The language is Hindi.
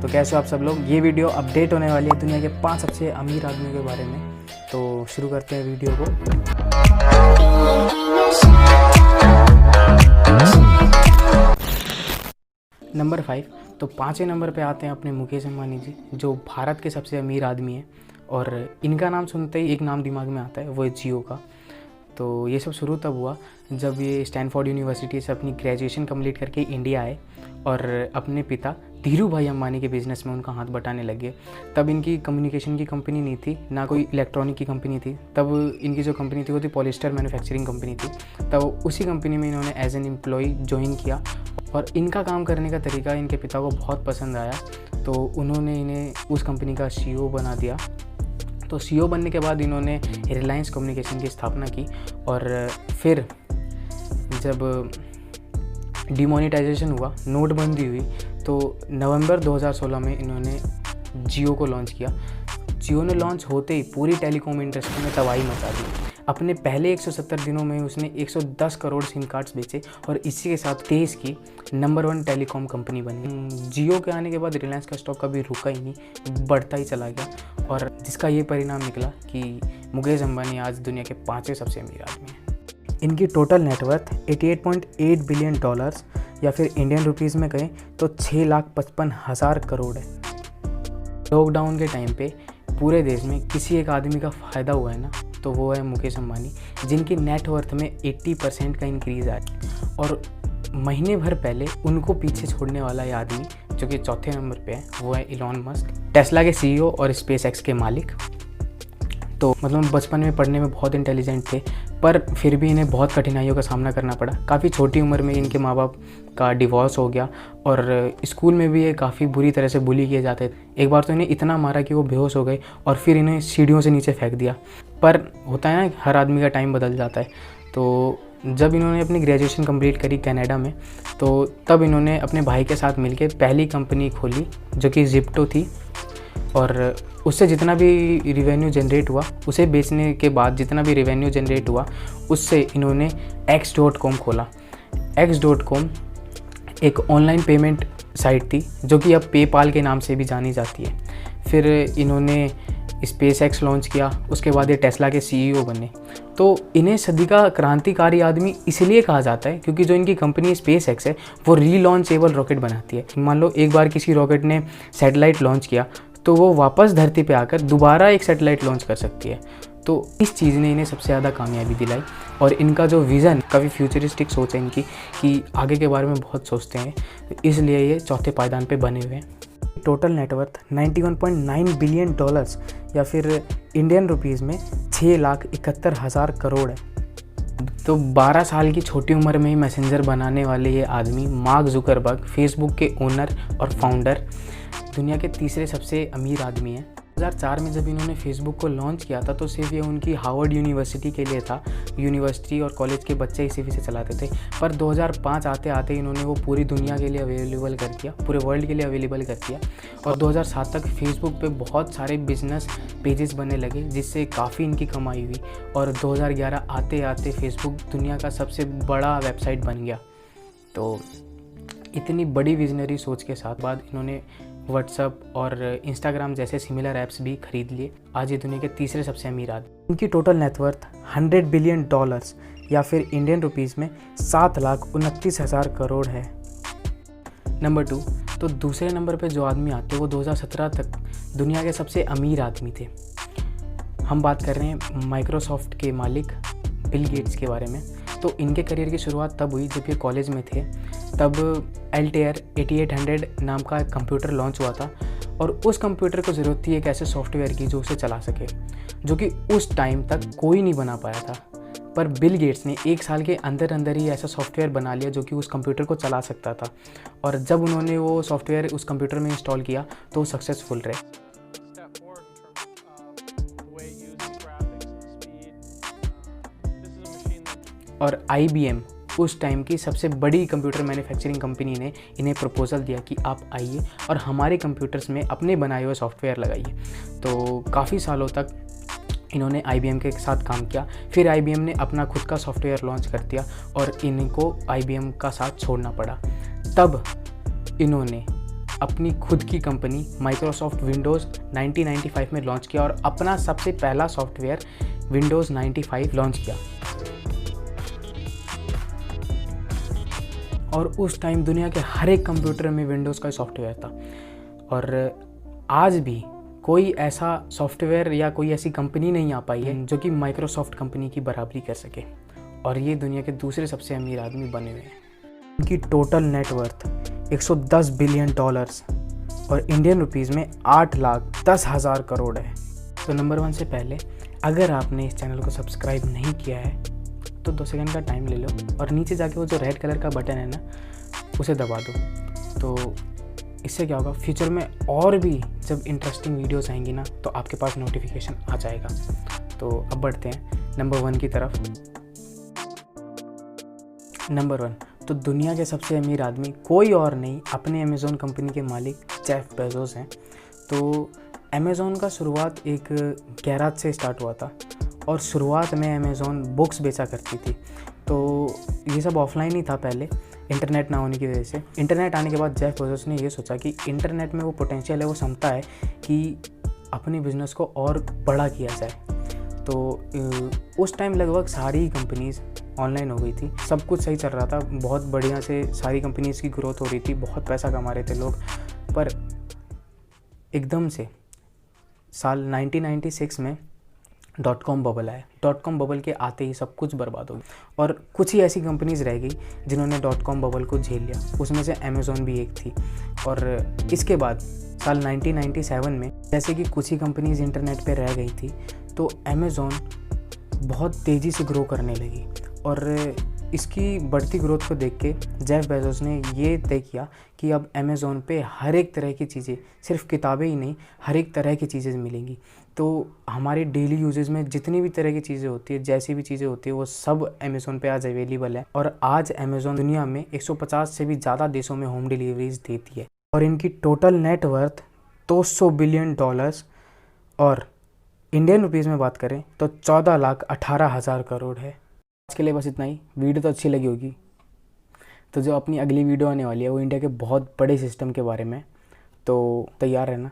तो कैसे हो आप सब लोग। ये वीडियो अपडेट होने वाली है दुनिया के 5 सबसे अमीर आदमियों के बारे में। तो शुरू करते हैं वीडियो को। नंबर 5, तो 5वें नंबर पे आते हैं अपने मुकेश अंबानी जी, जो भारत के सबसे अमीर आदमी हैं। और इनका नाम सुनते ही एक नाम दिमाग में आता है, वो है जियो का। तो ये सब शुरू तब हुआ जब ये स्टैनफोर्ड यूनिवर्सिटी से अपनी ग्रेजुएशन कंप्लीट करके इंडिया आए और अपने पिता धीरू भाई अंबानी के बिज़नेस में उनका हाथ बटाने लगे। तब इनकी कम्युनिकेशन की कंपनी नहीं थी, ना कोई इलेक्ट्रॉनिक की कंपनी थी। तब इनकी जो कंपनी थी वो थी पॉलिस्टर मैन्युफैक्चरिंग कंपनी थी। तब उसी कंपनी में इन्होंने एज एन एम्प्लॉय ज्वाइन किया और इनका काम करने का तरीका इनके पिता को बहुत पसंद आया। तो उन्होंने इन्हें उस कंपनी का CEO बना दिया। तो CEO बनने के बाद इन्होंने रिलायंस कम्युनिकेशन की स्थापना की। और फिर जब डिमोनेटाइजेशन हुआ, नोटबंदी हुई, तो नवंबर 2016 में इन्होंने जियो को लॉन्च किया। जियो ने लॉन्च होते ही पूरी टेलीकॉम इंडस्ट्री में तबाही मचा दी। अपने पहले 170 दिनों में उसने 110 करोड़ सिम कार्ड्स बेचे और इसी के साथ देश की नंबर 1 टेलीकॉम कंपनी बनी। जियो के आने के बाद रिलायंस का स्टॉक कभी रुका ही नहीं, बढ़ता ही चला गया। और जिसका ये परिणाम निकला कि मुकेश अंबानी आज दुनिया के 5वें सबसे अमीर आदमी हैं। इनकी टोटल नेटवर्थ $88.8 बिलियन या फिर इंडियन रुपीज़ में कहें तो 6,55,000 करोड़ है। लॉकडाउन के टाइम पे पूरे देश में किसी एक आदमी का फ़ायदा हुआ है ना, तो वो है मुकेश अंबानी, जिनकी नेटवर्थ में 80% का इंक्रीज़ आया। और महीने भर पहले उनको पीछे छोड़ने वाला ये आदमी जो कि चौथे नंबर पे है, वो है इलॉन मस्क, टेस्ला के CEO और SpaceX के मालिक। तो मतलब बचपन में पढ़ने में बहुत इंटेलिजेंट थे, पर फिर भी इन्हें बहुत कठिनाइयों का सामना करना पड़ा। काफ़ी छोटी उम्र में इनके माँ बाप का डिवोर्स हो गया और स्कूल में भी ये काफ़ी बुरी तरह से बुली किए जाते थे। एक बार तो इन्हें इतना मारा कि वो बेहोश हो गए और फिर इन्हें सीढ़ियों से नीचे फेंक दिया। पर होता है ना, हर आदमी का टाइम बदल जाता है। तो जब इन्होंने अपनी ग्रेजुएशन कंप्लीट करी कनाडा में, तो तब इन्होंने अपने भाई के साथ मिलकर पहली कंपनी खोली जो कि जिप्टो थी। और उससे जितना भी रिवेन्यू जनरेट हुआ, उसे बेचने के बाद जितना भी रिवेन्यू जनरेट हुआ, उससे इन्होंने X.com खोला। X.com एक ऑनलाइन पेमेंट साइट थी जो कि अब पेपाल के नाम से भी जानी जाती है। फिर इन्होंने SpaceX लॉन्च किया, उसके बाद ये टेस्ला के CEO बने। तो इन्हें सदी का क्रांतिकारी आदमी इसलिए कहा जाता है क्योंकि जो इनकी कंपनी SpaceX है वो रीलॉन्चेबल रॉकेट बनाती है। मान लो एक बार किसी रॉकेट ने सैटेलाइट लॉन्च किया तो वो वापस धरती पे आकर दोबारा एक सैटेलाइट लॉन्च कर सकती है। तो इस चीज़ ने इन्हें सबसे ज़्यादा कामयाबी दिलाई। और इनका जो विज़न, काफ़ी फ्यूचरिस्टिक सोच है इनकी कि आगे के बारे में बहुत सोचते हैं, इसलिए ये चौथे पायदान पे बने हुए हैं। टोटल नेटवर्थ $91.9 बिलियन या फिर इंडियन रुपीज़ में 6,71,000 करोड़ है। तो 12 साल की छोटी उम्र में ही मैसेंजर बनाने वाले ये आदमी मार्क जुकरबर्ग, फेसबुक के ओनर और फाउंडर, दुनिया के तीसरे सबसे अमीर आदमी हैं। 2004 में जब इन्होंने फेसबुक को लॉन्च किया था तो सिर्फ ये उनकी हार्वर्ड यूनिवर्सिटी के लिए था। यूनिवर्सिटी और कॉलेज के बच्चे इसी से चलाते थे। पर 2005 आते आते इन्होंने वो पूरी दुनिया के लिए अवेलेबल कर दिया, पूरे वर्ल्ड के लिए अवेलेबल कर दिया। और 2007 तक फेसबुक पे बहुत सारे बिजनेस पेजेस बनने लगे, जिससे काफ़ी इनकी कमाई हुई। और 2011 आते आते फेसबुक दुनिया का सबसे बड़ा वेबसाइट बन गया। तो इतनी बड़ी विजनरी सोच के साथ बाद इन्होंने व्हाट्सअप और इंस्टाग्राम जैसे सिमिलर ऐप्स भी खरीद लिए। आज ये दुनिया के तीसरे सबसे अमीर आदमी। इनकी टोटल नेटवर्थ $100 बिलियन या फिर इंडियन रुपीज़ में 7,29,000 करोड़ है। नंबर 2, तो दूसरे नंबर पे जो आदमी आते हैं वो 2017 तक दुनिया के सबसे अमीर आदमी थे। हम बात कर रहे हैं माइक्रोसॉफ्ट के मालिक बिल गेट्स के बारे में। तो इनके करियर की शुरुआत तब हुई जब ये कॉलेज में थे। तब Altair 8800 नाम का कंप्यूटर लॉन्च हुआ था और उस कंप्यूटर को ज़रूरत थी एक ऐसे सॉफ्टवेयर की जो उसे चला सके, जो कि उस टाइम तक कोई नहीं बना पाया था। पर बिल गेट्स ने 1 साल के अंदर अंदर ही ऐसा सॉफ्टवेयर बना लिया जो कि उस कंप्यूटर को चला सकता था। और जब उन्होंने वो सॉफ्टवेयर उस कंप्यूटर में इंस्टॉल किया तो सक्सेसफुल रहे। और IBM उस टाइम की सबसे बड़ी कंप्यूटर मैन्युफैक्चरिंग कंपनी ने इन्हें प्रपोजल दिया कि आप आइए और हमारे कंप्यूटर्स में अपने बनाए हुए सॉफ्टवेयर लगाइए। तो काफ़ी सालों तक इन्होंने IBM के साथ काम किया। फिर IBM ने अपना खुद का सॉफ्टवेयर लॉन्च कर दिया और इनको IBM का साथ छोड़ना पड़ा। तब इन्होंने अपनी खुद की कंपनी माइक्रोसॉफ्ट विंडोज़ 1995 में लॉन्च किया और अपना सबसे पहला सॉफ्टवेयर विंडोज़ 95 लॉन्च किया। और उस टाइम दुनिया के हर एक कंप्यूटर में विंडोज़ का सॉफ्टवेयर था और आज भी कोई ऐसा सॉफ्टवेयर या कोई ऐसी कंपनी नहीं आ पाई है जो कि माइक्रोसॉफ्ट कंपनी की बराबरी कर सके और ये दुनिया के दूसरे सबसे अमीर आदमी बने हुए हैं। उनकी टोटल नेटवर्थ 110 बिलियन डॉलर्स और इंडियन रुपीज़ में 8,10,000 करोड़ है। तो नंबर 1 से पहले अगर आपने इस चैनल को सब्सक्राइब नहीं किया है तो 2 सेकंड का टाइम ले लो और नीचे जाके वो जो रेड कलर का बटन है ना उसे दबा दो। तो इससे क्या होगा, फ्यूचर में और भी जब इंटरेस्टिंग वीडियोस आएंगी ना तो आपके पास नोटिफिकेशन आ जाएगा। तो अब बढ़ते हैं नंबर 1 की तरफ। नंबर 1, तो दुनिया के सबसे अमीर आदमी कोई और नहीं, अपने अमेज़ॉन कंपनी के मालिक जेफ बेजोस हैं। तो अमेज़ॉन का शुरुआत एक गैराज से स्टार्ट हुआ था और शुरुआत में अमेज़ॉन बुक्स बेचा करती थी। तो ये सब ऑफलाइन ही था पहले, इंटरनेट ना होने की वजह से। इंटरनेट आने के बाद जेफ बेजोस ने ये सोचा कि इंटरनेट में वो पोटेंशियल है, वो क्षमता है कि अपने बिज़नेस को और बड़ा किया जाए। तो उस टाइम लगभग सारी कंपनीज़ ऑनलाइन हो गई थी, सब कुछ सही चल रहा था, बहुत बढ़िया से सारी कंपनीज़ की ग्रोथ हो रही थी, बहुत पैसा कमा रहे थे लोग। पर एकदम से साल 1996 में .com बबल आया। .com बबल के आते ही सब कुछ बर्बाद हो गया और कुछ ही ऐसी कंपनीज़ रह गई जिन्होंने .com बबल को झेल लिया, उसमें से अमेज़ॉन भी एक थी। और इसके बाद साल 1997 में जैसे कि कुछ ही कंपनीज़ इंटरनेट पे रह गई थी तो अमेज़ॉन बहुत तेज़ी से ग्रो करने लगी और इसकी बढ़ती ग्रोथ को देख के जेफ बेजोस ने ये तय किया कि अब अमेज़ॉन पे हर एक तरह की चीज़ें, सिर्फ किताबें ही नहीं, हर एक तरह की चीज़ें मिलेंगी। तो हमारे डेली यूजेस में जितनी भी तरह की चीज़ें होती है, जैसी भी चीज़ें होती है, वो सब अमेज़ॉन पे आज अवेलेबल है। और आज अमेज़ॉन दुनिया में 150 से भी ज़्यादा देशों में होम डिलीवरीज देती है और इनकी टोटल नेटवर्थ 200 बिलियन डॉलर्स और इंडियन रुपीज़ में बात करें तो 14,18,000 करोड़ है। आज के लिए बस इतना ही। वीडियो तो अच्छी लगी होगी। तो जो अपनी अगली वीडियो आने वाली है वो इंडिया के बहुत बड़े सिस्टम के बारे में, तो तैयार रहना।